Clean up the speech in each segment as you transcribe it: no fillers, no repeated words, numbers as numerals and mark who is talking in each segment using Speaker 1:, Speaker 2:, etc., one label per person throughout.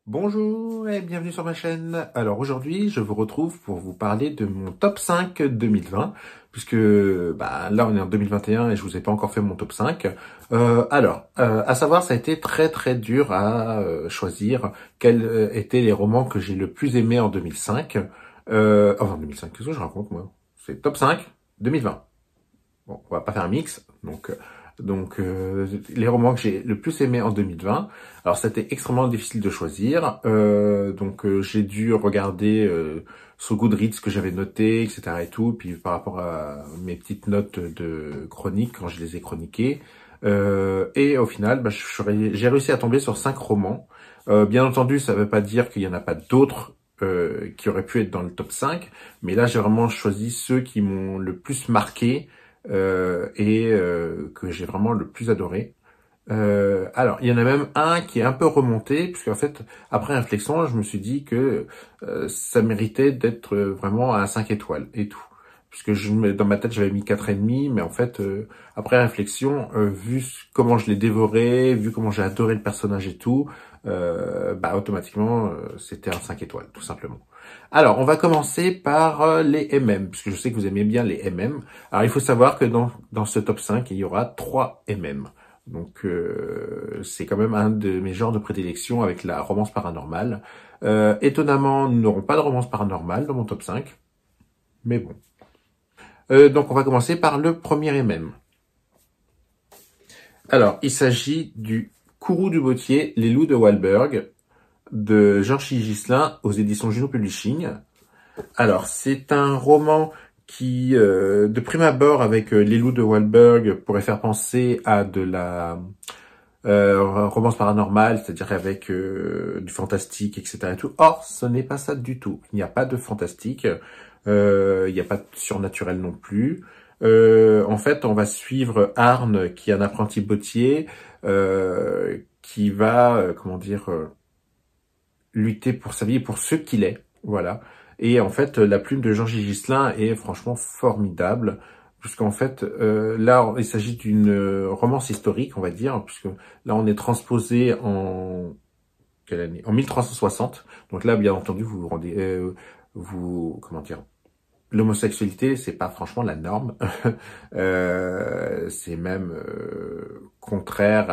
Speaker 1: Bonjour et bienvenue sur ma chaîne. Alors aujourd'hui, je vous retrouve pour vous parler de mon top 5 2020, puisque là on est en 2021 et je vous ai pas encore fait mon top 5. À savoir, ça a été très dur à choisir quels étaient les romans que j'ai le plus aimé en 2005. En 2005, qu'est-ce que je raconte moi? C'est top 5 2020. Bon, on va pas faire un mix, les romans que j'ai le plus aimé en 2020. Alors, c'était extrêmement difficile de choisir. J'ai dû regarder sur Goodreads ce que j'avais noté, etc. et tout. Puis par rapport à mes petites notes de chronique quand je les ai chroniquées. Et au final, j'ai réussi à tomber sur 5 romans. Bien entendu, ça veut pas dire qu'il y en a pas d'autres qui auraient pu être dans le top 5. Mais là, j'ai vraiment choisi ceux qui m'ont le plus marqué que j'ai vraiment le plus adoré. Alors, il y en a même un qui est un peu remonté, puisque en fait, après réflexion, je me suis dit que ça méritait d'être vraiment à 5 étoiles et tout. Puisque dans ma tête, j'avais mis 4,5, mais en fait, après réflexion, comment je l'ai dévoré, vu comment j'ai adoré le personnage et tout, automatiquement, c'était un 5 étoiles, tout simplement. Alors, on va commencer par les MM, puisque je sais que vous aimez bien les MM. Alors, il faut savoir que dans ce top 5, il y aura 3 MM. Donc, c'est quand même un de mes genres de prédilection avec la romance paranormale. Étonnamment, nous n'aurons pas de romance paranormale dans mon top 5. Mais bon. Donc, on va commencer par le premier MM. Alors, il s'agit du Kourou du Bottier, Les Loups de Walberg, de Georges Gislin aux éditions Juno Publishing. Alors, c'est un roman qui, de prime abord, avec Les Loups de Walberg, pourrait faire penser à de la romance paranormale, c'est-à-dire avec du fantastique, etc. et tout. Or, ce n'est pas ça du tout. Il n'y a pas de fantastique, il n'y a pas de surnaturel non plus. En fait, on va suivre Arne, qui est un apprenti bottier, qui va, lutter pour sa vie et pour ce qu'il est. Voilà. Et en fait, la plume de Georges Gislin est franchement formidable, puisqu'en fait, là, il s'agit d'une romance historique, on va dire, puisque là, on est transposé en quelle année? En 1360. Donc là, bien entendu, vous vous rendez, l'homosexualité, c'est pas franchement la norme. C'est même contraire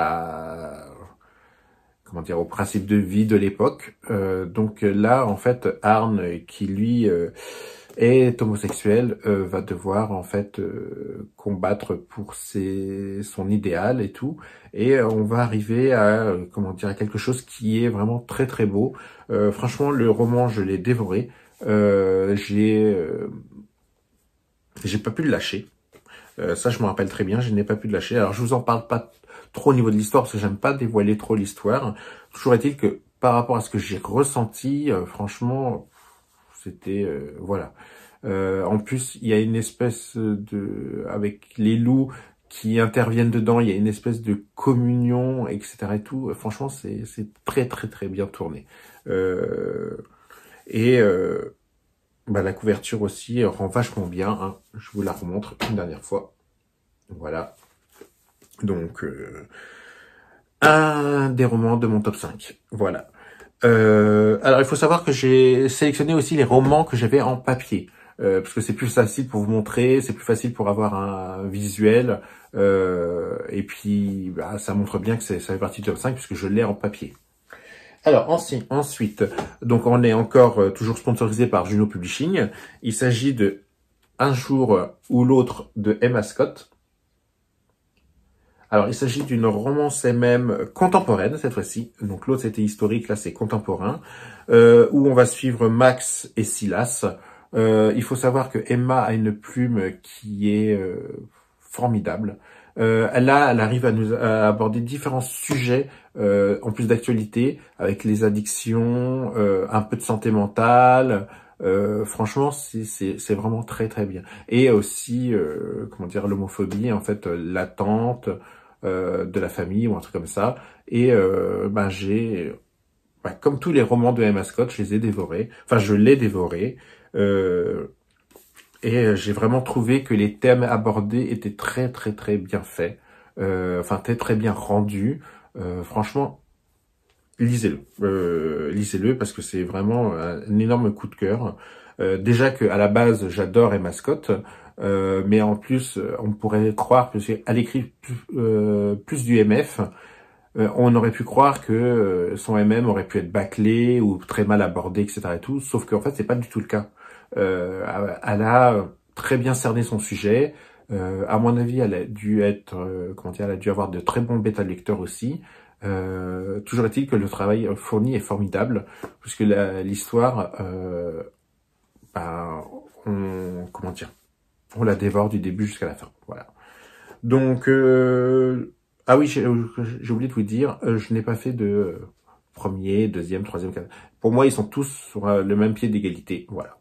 Speaker 1: au principe de vie de l'époque. Donc là, en fait, Arne, qui lui est homosexuel, va devoir en fait combattre pour son idéal et tout. Et on va arriver à à quelque chose qui est vraiment très beau. Franchement, le roman, je l'ai dévoré. J'ai pas pu le lâcher. Ça, je me rappelle très bien, je n'ai pas pu le lâcher. Alors, je vous en parle pas trop au niveau de l'histoire, parce que j'aime pas dévoiler trop l'histoire. Toujours est-il que, par rapport à ce que j'ai ressenti, franchement, c'était... voilà. En plus, il y a une espèce avec les loups qui interviennent dedans, il y a une espèce de communion, etc. et tout. Franchement, c'est très bien tourné. Euh, et... la couverture aussi rend vachement bien, hein. Je vous la remontre une dernière fois. Voilà. Donc, un des romans de mon top 5. Voilà. Alors, il faut savoir que j'ai sélectionné aussi les romans que j'avais en papier. Parce que c'est plus facile pour vous montrer, c'est plus facile pour avoir un visuel. Et puis, ça montre bien que ça fait partie du top 5 puisque je l'ai en papier. Alors ensuite, donc on est encore toujours sponsorisé par Juno Publishing. Il s'agit de Un jour ou l'autre de Emma Scott. Alors il s'agit d'une romance MM contemporaine cette fois-ci. Donc l'autre c'était historique, là c'est contemporain, où on va suivre Max et Silas. Il faut savoir que Emma a une plume qui est formidable. Elle arrive à aborder différents sujets en plus d'actualité, avec les addictions, un peu de santé mentale. Franchement, c'est vraiment très bien. Et aussi, l'homophobie, en fait, latente de la famille ou un truc comme ça. Et comme tous les romans de Emma Scott, je les ai dévorés. Enfin, je l'ai dévoré. J'ai vraiment trouvé que les thèmes abordés étaient très bien faits. Très bien rendus. Franchement, lisez-le. Lisez-le parce que c'est vraiment un énorme coup de cœur. Déjà que à la base, j'adore Emma Scott, mais en plus, on pourrait croire que elle écrit plus du MF. On aurait pu croire que son MM aurait pu être bâclé ou très mal abordé, etc. et tout, sauf qu'en fait, c'est pas du tout le cas. Elle a très bien cerné son sujet. À mon avis, elle a dû être, comment dire, elle a dû avoir de très bons bêta-lecteurs aussi. Toujours est-il que le travail fourni est formidable, puisque l'histoire, ben, comment dire, on la dévore du début jusqu'à la fin. Voilà. Donc, ah oui, j'ai oublié de vous dire, je n'ai pas fait de premier, deuxième, troisième, quatrième. Pour moi, ils sont tous sur le même pied d'égalité. Voilà.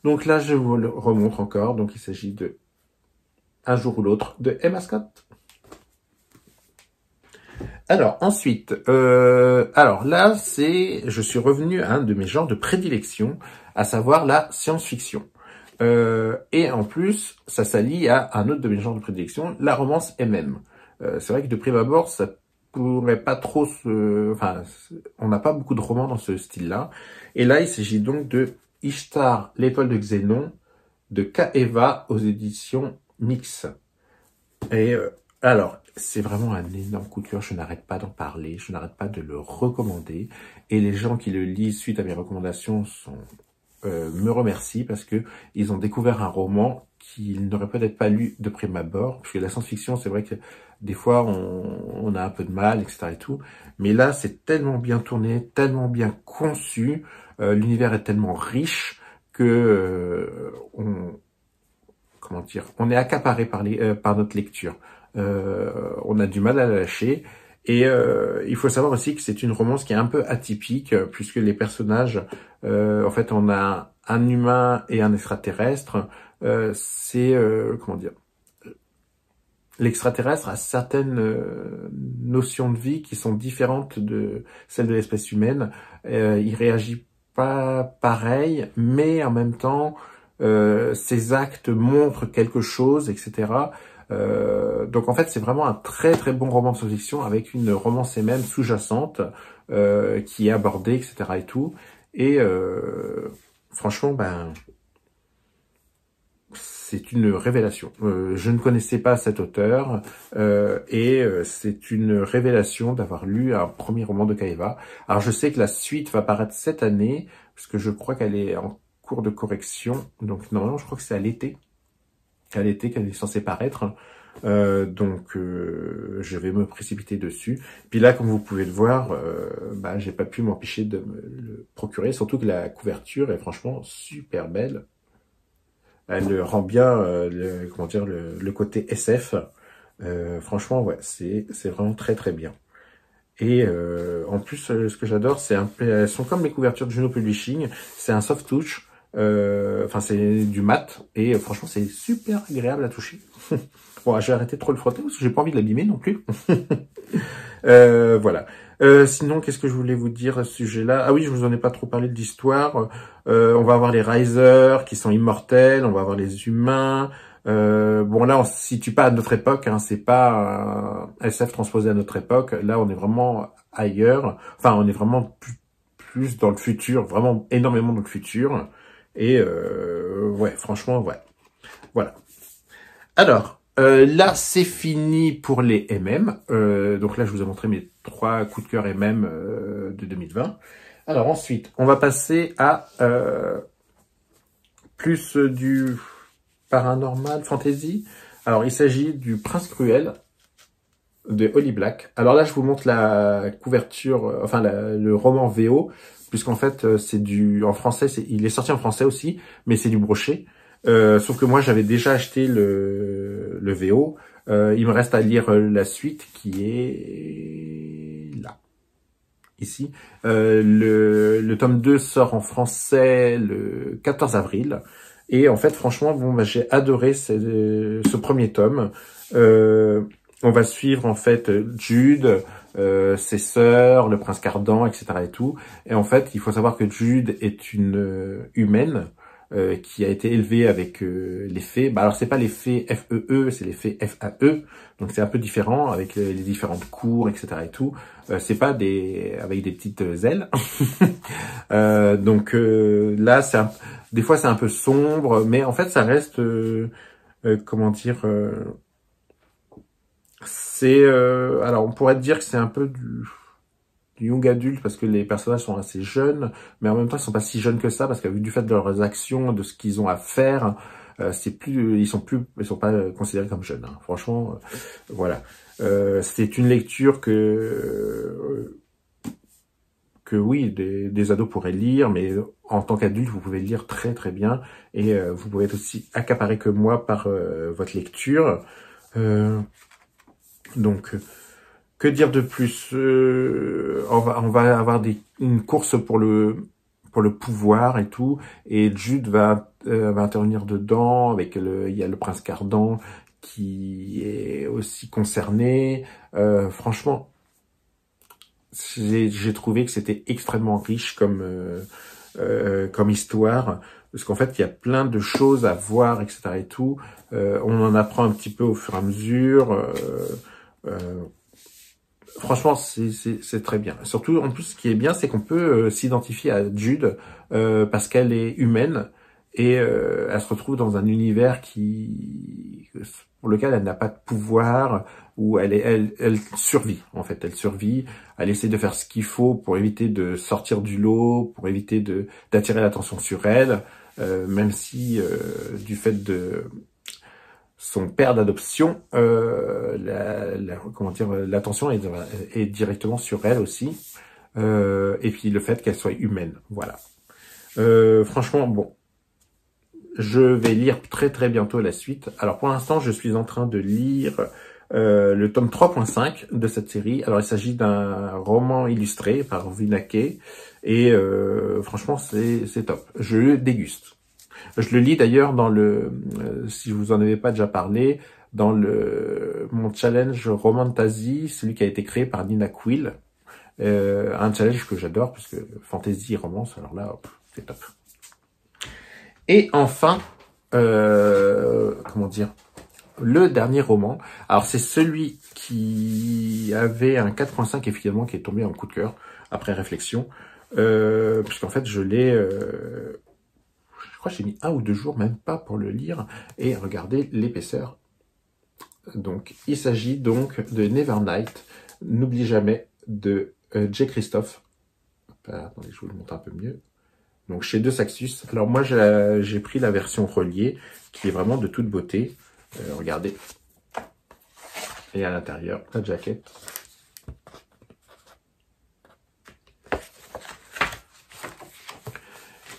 Speaker 1: Donc là, je vous le remontre encore. Donc, il s'agit de Un jour ou l'autre de Emma Scott. Alors, ensuite, alors là, je suis revenu à un de mes genres de prédilection, à savoir la science-fiction. Et en plus, ça s'allie à un autre de mes genres de prédilection, la romance MM. C'est vrai que de prime abord, ça pourrait pas trop enfin, on n'a pas beaucoup de romans dans ce style-là. Et là, il s'agit donc de Ishtar, l'étoile de Xénon, de Kaeva aux éditions Mix. Et alors, c'est vraiment un énorme coup de cœur, je n'arrête pas d'en parler, je n'arrête pas de le recommander. Et les gens qui le lisent suite à mes recommandations me remercient parce que ils ont découvert un roman qu'ils n'auraient peut-être pas lu de prime abord. Parce que la science-fiction, c'est vrai que des fois, on a un peu de mal, etc. et tout. Mais là, c'est tellement bien tourné, tellement bien conçu, l'univers est tellement riche que comment dire, on est accaparé par notre lecture. On a du mal à la lâcher. Et il faut savoir aussi que c'est une romance qui est un peu atypique, puisque les personnages, en fait, on a un humain et un extraterrestre. Comment dire, l'extraterrestre a certaines notions de vie qui sont différentes de celles de l'espèce humaine. Il réagit pas pareil, mais en même temps, ses actes montrent quelque chose, etc. Donc en fait, c'est vraiment un très très bon roman de science-fiction avec une romance même sous-jacente qui est abordée, etc. et tout. Et franchement, ben c'est une révélation. Je ne connaissais pas cet auteur et c'est une révélation d'avoir lu un premier roman de Kaeva. Alors je sais que la suite va paraître cette année, parce que je crois qu'elle est en cours de correction. Donc normalement, je crois que c'est à l'été qu'elle est censée paraître. Donc je vais me précipiter dessus. Puis là, comme vous pouvez le voir, bah, j'ai pas pu m'empêcher de me le procurer, surtout que la couverture est franchement super belle. Elle rend bien comment dire, le côté SF. Franchement, ouais, c'est vraiment très très bien. Et en plus, ce que j'adore, elles sont comme les couvertures de Juno Publishing, c'est un soft touch. Enfin, c'est du mat et franchement, c'est super agréable à toucher. Bon, je vais arrêter de trop le frotter parce que j'ai pas envie de l'abîmer non plus. Voilà. Sinon, qu'est-ce que je voulais vous dire à ce sujet-là? Ah oui, je vous en ai pas trop parlé de l'histoire. On va avoir les Risers qui sont immortels, on va avoir les humains. Bon, là, on se situe pas à notre époque, hein, c'est pas SF transposé à notre époque. Là, on est vraiment ailleurs. Enfin, on est vraiment plus dans le futur, vraiment énormément dans le futur. Et ouais, franchement, ouais. Voilà. Alors, là, c'est fini pour les MM. Donc là, je vous ai montré mes 3 coups de cœur MM de 2020. Alors ensuite, on va passer à plus du paranormal, fantasy. Alors, il s'agit du Prince Cruel de Holly Black. Alors là, je vous montre la couverture, enfin le roman VO, puisqu'en fait, en français, il est sorti en français aussi, mais c'est du brochet. Sauf que moi, j'avais déjà acheté le VO. Il me reste à lire la suite qui est là, ici. Le tome 2 sort en français le 14 avril. Et en fait, franchement, bon, bah, j'ai adoré ce premier tome. On va suivre en fait Jude, ses sœurs, le prince Cardan, etc. et tout. Et en fait, il faut savoir que Jude est une humaine. qui a été élevé avec les fées. Bah alors c'est pas les fées FEE, c'est les fées FAE, donc c'est un peu différent avec les différentes cours, etc. et tout. C'est pas des avec des petites ailes. Donc là, des fois c'est un peu sombre, mais en fait ça reste comment dire. C'est alors on pourrait dire que c'est un peu du young adulte parce que les personnages sont assez jeunes, mais en même temps ils sont pas si jeunes que ça parce que vu du fait de leurs actions, de ce qu'ils ont à faire, ils sont pas considérés comme jeunes. Hein. Franchement, voilà. C'est une lecture que oui, des ados pourraient lire, mais en tant qu'adulte, vous pouvez le lire très très bien et vous pouvez être aussi accaparé que moi par votre lecture. Euh, donc que dire de plus on va avoir une course pour le pouvoir et tout, et Jude va intervenir dedans avec il y a le prince Cardan qui est aussi concerné. Franchement, j'ai trouvé que c'était extrêmement riche comme histoire, parce qu'en fait il y a plein de choses à voir, etc. et tout. On en apprend un petit peu au fur et à mesure. Franchement, c'est très bien. Surtout, en plus, ce qui est bien, c'est qu'on peut s'identifier à Jude parce qu'elle est humaine et elle se retrouve dans un univers pour lequel elle n'a pas de pouvoir, où elle survit, en fait. Elle survit, elle essaie de faire ce qu'il faut pour éviter de sortir du lot, pour éviter d'attirer l'attention sur elle, même si du fait de son père d'adoption, comment dire, l'attention est directement sur elle aussi, et puis le fait qu'elle soit humaine, voilà. Franchement, bon, je vais lire très très bientôt la suite. Alors pour l'instant, je suis en train de lire le tome 3.5 de cette série. Alors il s'agit d'un roman illustré par Vinake, et franchement c'est top. Je le déguste. Je le lis d'ailleurs si je vous en avais pas déjà parlé, dans mon challenge Romantasy, celui qui a été créé par Nina Quill. Un challenge que j'adore, parce que fantasy, romance, alors là, c'est top. Et enfin, comment dire, le dernier roman. Alors c'est celui qui avait un 4.5 et finalement qui est tombé en coup de cœur, après réflexion, puisqu'en fait je crois que j'ai mis 1 ou 2 jours, même pas pour le lire, et regardez l'épaisseur. Donc, il s'agit donc de Nevernight, N'oublie jamais, de J. Christophe. Attendez, je vous le montre un peu mieux. Donc, chez De Saxus. Alors, moi, j'ai pris la version reliée, qui est vraiment de toute beauté. Regardez. Et à l'intérieur, la jaquette.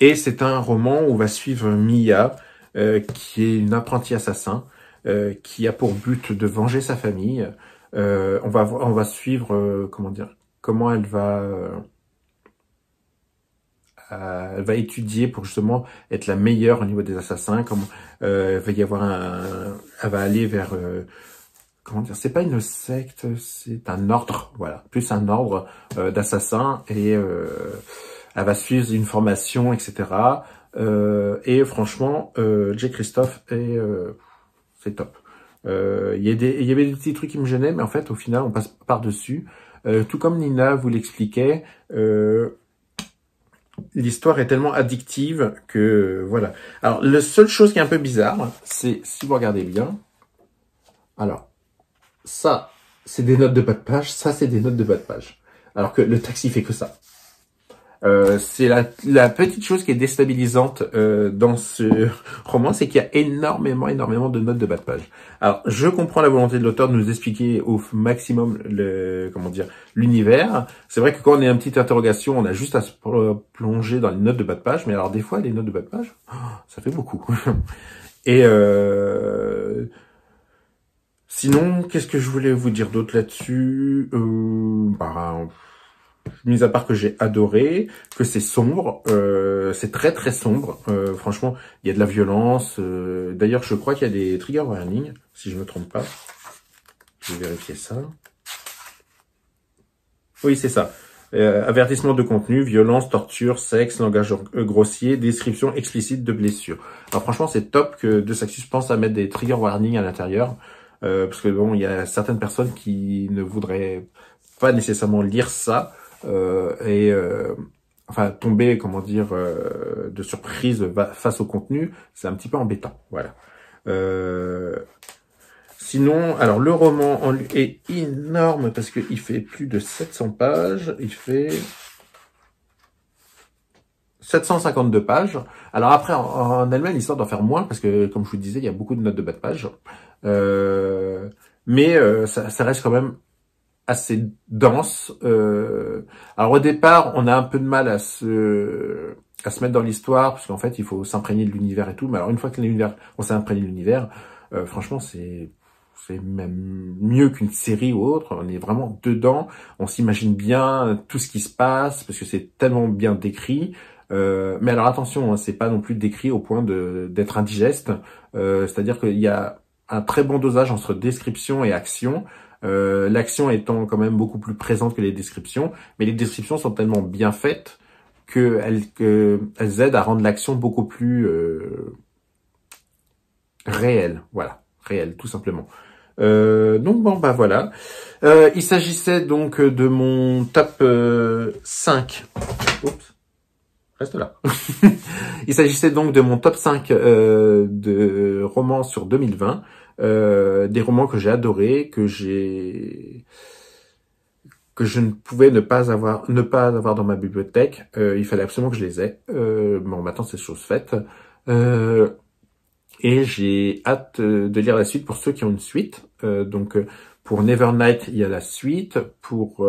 Speaker 1: Et c'est un roman où on va suivre Mia, qui est une apprentie assassin, qui a pour but de venger sa famille. On va suivre, comment dire, comment elle va étudier pour justement être la meilleure au niveau des assassins. Comment il va y avoir elle va aller vers, comment dire, c'est pas une secte, c'est un ordre, voilà, plus un ordre d'assassins, et elle va suivre une formation, etc. Et franchement, J. Christophe c'est top. Il y avait des petits trucs qui me gênaient, mais en fait, au final, on passe par-dessus. Tout comme Nina vous l'expliquait, l'histoire est tellement addictive que voilà. Alors, la seule chose qui est un peu bizarre, c'est si vous regardez bien. Alors, ça, c'est des notes de bas de page. Ça, c'est des notes de bas de page. Alors que le texte, il fait que ça. C'est la petite chose qui est déstabilisante dans ce roman, c'est qu'il y a énormément de notes de bas de page. Alors, je comprends la volonté de l'auteur de nous expliquer au maximum l'univers. C'est vrai que quand on est une petite interrogation, on a juste à se plonger dans les notes de bas de page, mais alors des fois, les notes de bas de page, ça fait beaucoup. Et sinon, qu'est-ce que je voulais vous dire d'autre là-dessus mis à part que j'ai adoré, que c'est sombre, c'est très très sombre. Franchement, il y a de la violence. D'ailleurs, je crois qu'il y a des trigger warnings, si je me trompe pas. Je vais vérifier ça. Oui, c'est ça. Avertissement de contenu, violence, torture, sexe, langage grossier, description explicite de blessures. Alors franchement, c'est top que Deux Sacs pense à mettre des trigger warnings à l'intérieur, parce que bon, il y a certaines personnes qui ne voudraient pas nécessairement lire ça, enfin tomber, comment dire, de surprise face au contenu, c'est un petit peu embêtant, voilà. Sinon, alors le roman en lui est énorme parce qu'il fait plus de 700 pages. Il fait 752 pages. Alors après, en Allemagne, l'histoire doit faire moins parce que, comme je vous le disais, il y a beaucoup de notes de bas de page. Mais ça reste quand même assez dense. Alors au départ, on a un peu de mal à se mettre dans l'histoire parce qu'en fait, il faut s'imprégner de l'univers et tout. Mais alors une fois que on s'est imprégné de l'univers, franchement, c'est même mieux qu'une série ou autre. On est vraiment dedans. On s'imagine bien tout ce qui se passe parce que c'est tellement bien décrit. Mais alors attention, hein, c'est pas non plus décrit au point d'être indigeste. C'est-à-dire qu'il y a un très bon dosage entre description et action. L'action étant quand même beaucoup plus présente que les descriptions, mais les descriptions sont tellement bien faites qu'elles aident à rendre l'action beaucoup plus réelle. Voilà, réelle, tout simplement. Donc bon, bah voilà. Il s'agissait donc de mon top 5. Oups, reste là. Il s'agissait donc de mon top 5 de romans sur 2020. Des romans que j'ai adorés, que je ne pouvais ne pas avoir dans ma bibliothèque. Il fallait absolument que je les ai. Bon, maintenant c'est chose faite. Et j'ai hâte de lire la suite pour ceux qui ont une suite. Donc pour Nevernight, il y a la suite. Pour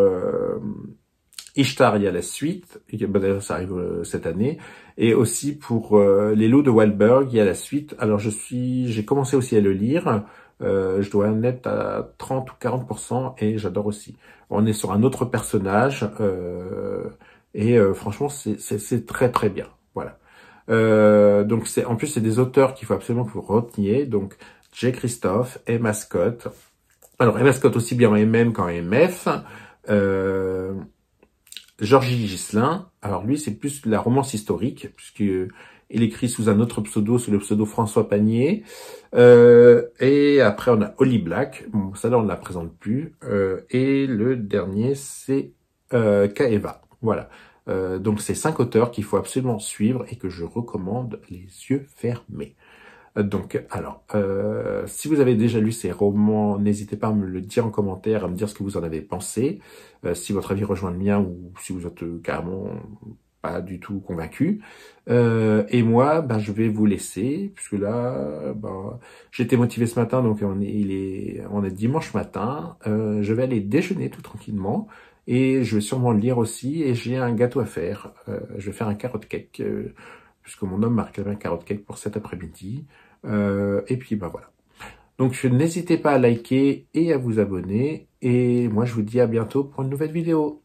Speaker 1: Ishtar, il y a la suite. D'ailleurs, ça arrive cette année. Et aussi pour Les Loups de Wahlberg, il y a la suite. Alors j'ai commencé aussi à le lire. Je dois en être à 30 ou 40% et j'adore aussi. On est sur un autre personnage et franchement c'est très très bien. Voilà. Donc en plus c'est des auteurs qu'il faut absolument que vous reteniez. Donc J. Christophe, Emma Scott. Alors Emma Scott aussi bien en MM qu'en MF. Georgie Ghislain. Alors lui c'est plus la romance historique puisque il écrit sous un autre pseudo, sous le pseudo François Panier. Et après, on a Holly Black. Bon, ça là, on ne la présente plus. Et le dernier, c'est Kaeva. Voilà. Donc, c'est 5 auteurs qu'il faut absolument suivre et que je recommande les yeux fermés. Donc, alors, si vous avez déjà lu ces romans, n'hésitez pas à me le dire en commentaire, à me dire ce que vous en avez pensé, si votre avis rejoint le mien ou si vous êtes carrément pas du tout convaincu. Et moi, ben, je vais vous laisser, puisque là, ben, j'étais motivé ce matin, donc on est dimanche matin. Je vais aller déjeuner tout tranquillement et je vais sûrement le lire aussi. Et j'ai un gâteau à faire. Je vais faire un carrot cake, puisque mon homme m'a réclamé un carrot cake pour cet après-midi. Et puis, ben voilà. Donc, n'hésitez pas à liker et à vous abonner. Et moi, je vous dis à bientôt pour une nouvelle vidéo.